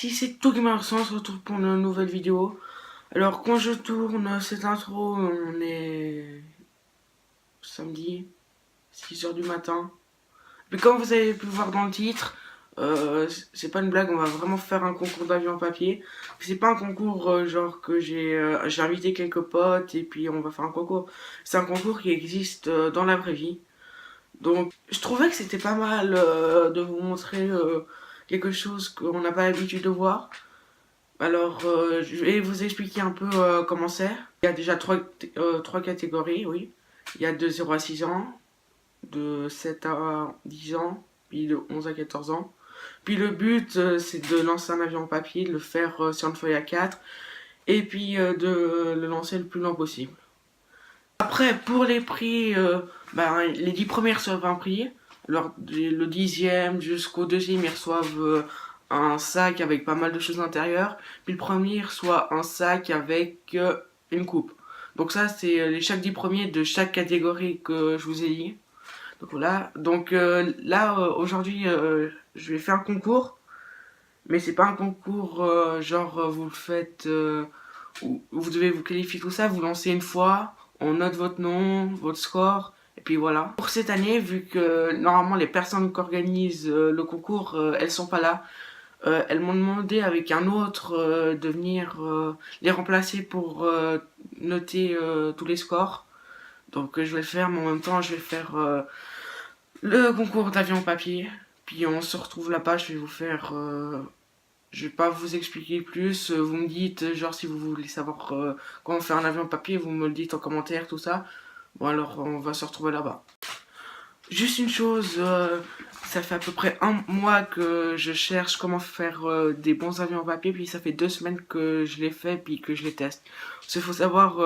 ici c'est Togimerson, on se retrouve pour une nouvelle vidéo. Alors quand je tourne cette intro, on est samedi, 6 h du matin. Mais comme vous avez pu le voir dans le titre, c'est pas une blague, on va vraiment faire un concours d'avion en papier. C'est pas un concours genre que j'ai invité quelques potes et puis on va faire un concours. C'est un concours qui existe dans la vraie vie. Donc je trouvais que c'était pas mal de vous montrer quelque chose qu'on n'a pas l'habitude de voir. Alors je vais vous expliquer un peu comment c'est. Il y a déjà trois catégories, oui. Il y a de 0 à 6 ans, de 7 à 10 ans, puis de 11 à 14 ans. Puis le but c'est de lancer un avion en papier, de le faire sur une feuille A4 et puis de le lancer le plus loin possible. Après, pour les prix, les 10 premiers reçoivent un prix. Alors, le 10e jusqu'au 2e, ils reçoivent un sac avec pas mal de choses à l'intérieur. Puis le premier reçoit un sac avec une coupe. Donc ça, c'est les chaque 10 premiers de chaque catégorie que je vous ai dit. Donc voilà. Donc là, aujourd'hui, je vais faire un concours. Mais c'est pas un concours genre vous le faites, vous devez vous qualifier tout ça, vous lancez une fois, on note votre nom, votre score, et puis voilà. Pour cette année, vu que normalement les personnes qui organisent le concours, elles sont pas là, elles m'ont demandé avec un autre de venir les remplacer pour noter tous les scores. Donc je vais le faire, mais en même temps je vais faire le concours d'avion papier. Puis on se retrouve là-bas, je vais vous faire... je vais pas vous expliquer plus, vous me dites, genre si vous voulez savoir comment faire un avion papier, vous me le dites en commentaire, tout ça. Bon alors on va se retrouver là-bas. Juste une chose, ça fait à peu près un mois que je cherche comment faire des bons avions en papier, puis ça fait 2 semaines que je les fais, puis que je les teste. Parce qu'il faut savoir,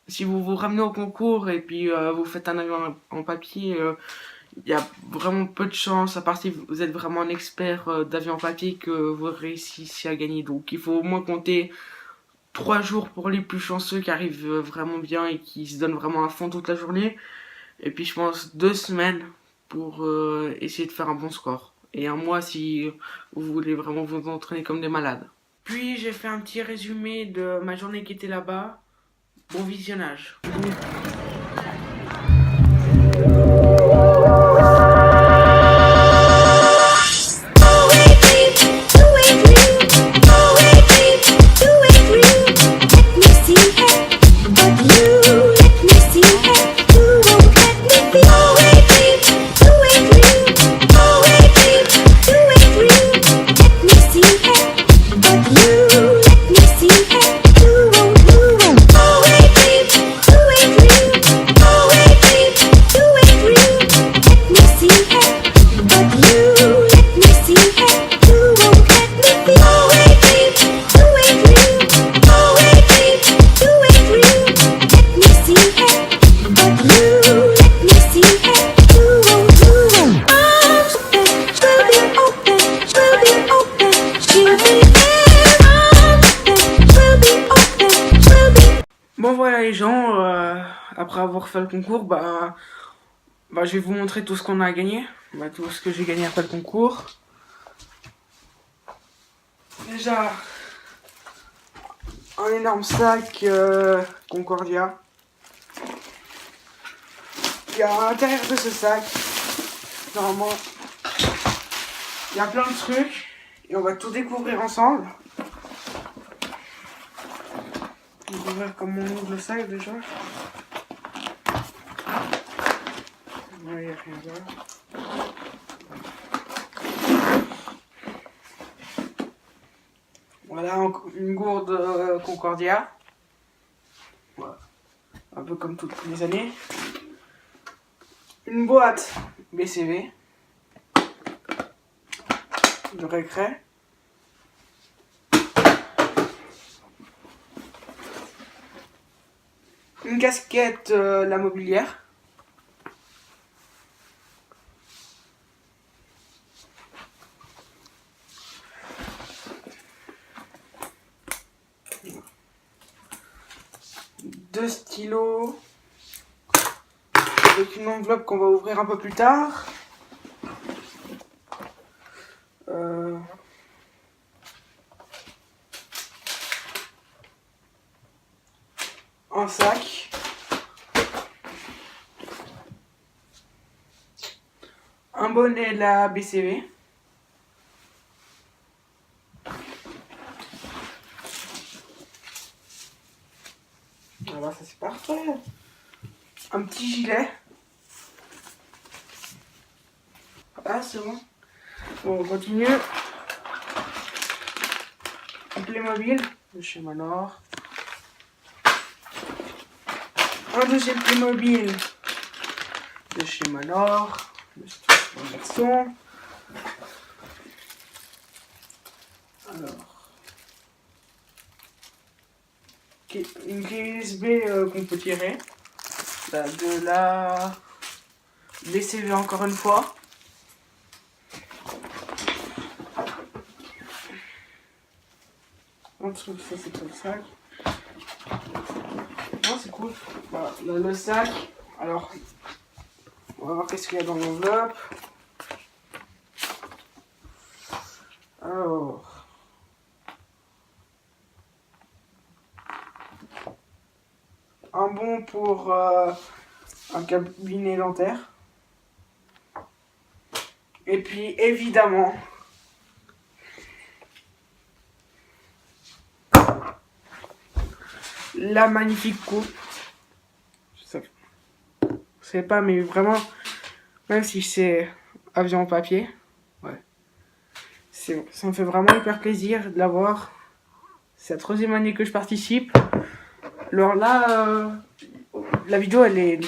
si vous vous ramenez au concours et puis vous faites un avion en papier, il y a vraiment peu de chance, à part si vous êtes vraiment un expert d'avion en papier, que vous réussissiez à gagner. Donc il faut au moins compter 3 jours pour les plus chanceux qui arrivent vraiment bien et qui se donnent vraiment à fond toute la journée. Et puis je pense 2 semaines pour essayer de faire un bon score. Et un mois si vous voulez vraiment vous entraîner comme des malades. Puis j'ai fait un petit résumé de ma journée qui était là-bas. Bon visionnage. Bon voilà les gens, après avoir fait le concours, je vais vous montrer tout ce qu'on a gagné, tout ce que j'ai gagné après le concours. Déjà, un énorme sac Concordia. Il y a à l'intérieur de ce sac, normalement, il y a plein de trucs et on va tout découvrir ensemble. On va voir comment on ouvre le sac déjà. Il n'y a rien là. Voilà une gourde Concordia. Voilà. Un peu comme toutes les années. Une boîte BCV de récré. Une casquette La Mobilière. Deux stylos. Avec une enveloppe qu'on va ouvrir un peu plus tard. un sac, un bonnet de la BCV, voilà, ça c'est parfait, un petit gilet, ah c'est bon, bon on continue, un Playmobil de chez Manor, un deuxième Playmobil de chez Manor, pour le garçon. Alors, une clé USB qu'on peut tirer. De la BCV encore une fois. Un truc, ça c'est pour le sac. Oh, c'est cool. Voilà, le sac. Alors, on va voir qu'est-ce qu'il y a dans l'enveloppe. Alors, un bon pour un cabinet dentaire. Et puis évidemment, la magnifique coupe. Je sais pas, mais vraiment, même si c'est avion en papier, ouais, ça me fait vraiment hyper plaisir de l'avoir. C'est la 3e année que je participe. Alors là, la vidéo elle est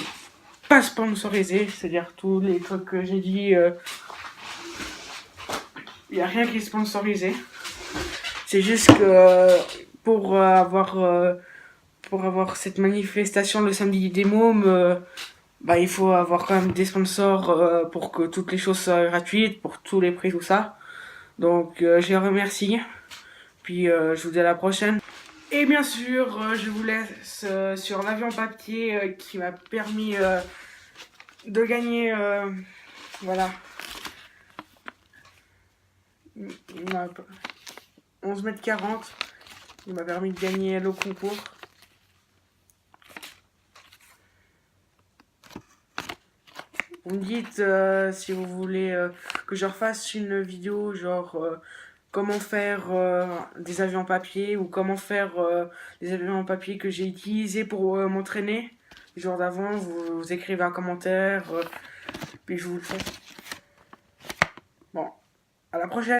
pas sponsorisée, c'est-à-dire tous les trucs que j'ai dit, il n'y a rien qui est sponsorisé. C'est juste que pour avoir cette manifestation le samedi des mômes, bah, il faut avoir quand même des sponsors pour que toutes les choses soient gratuites, pour tous les prix, tout ça. Donc je les remercie. Puis je vous dis à la prochaine. Et bien sûr, je vous laisse sur l'avion papier qui m'a permis de gagner, voilà, 11,40 m. Il m'a permis de gagner le concours. Vous me dites si vous voulez que je refasse une vidéo genre comment faire des avions en papier ou comment faire des avions en papier que j'ai utilisés pour m'entraîner. Le jour d'avant, vous écrivez un commentaire, puis je vous le fais. Bon, à la prochaine.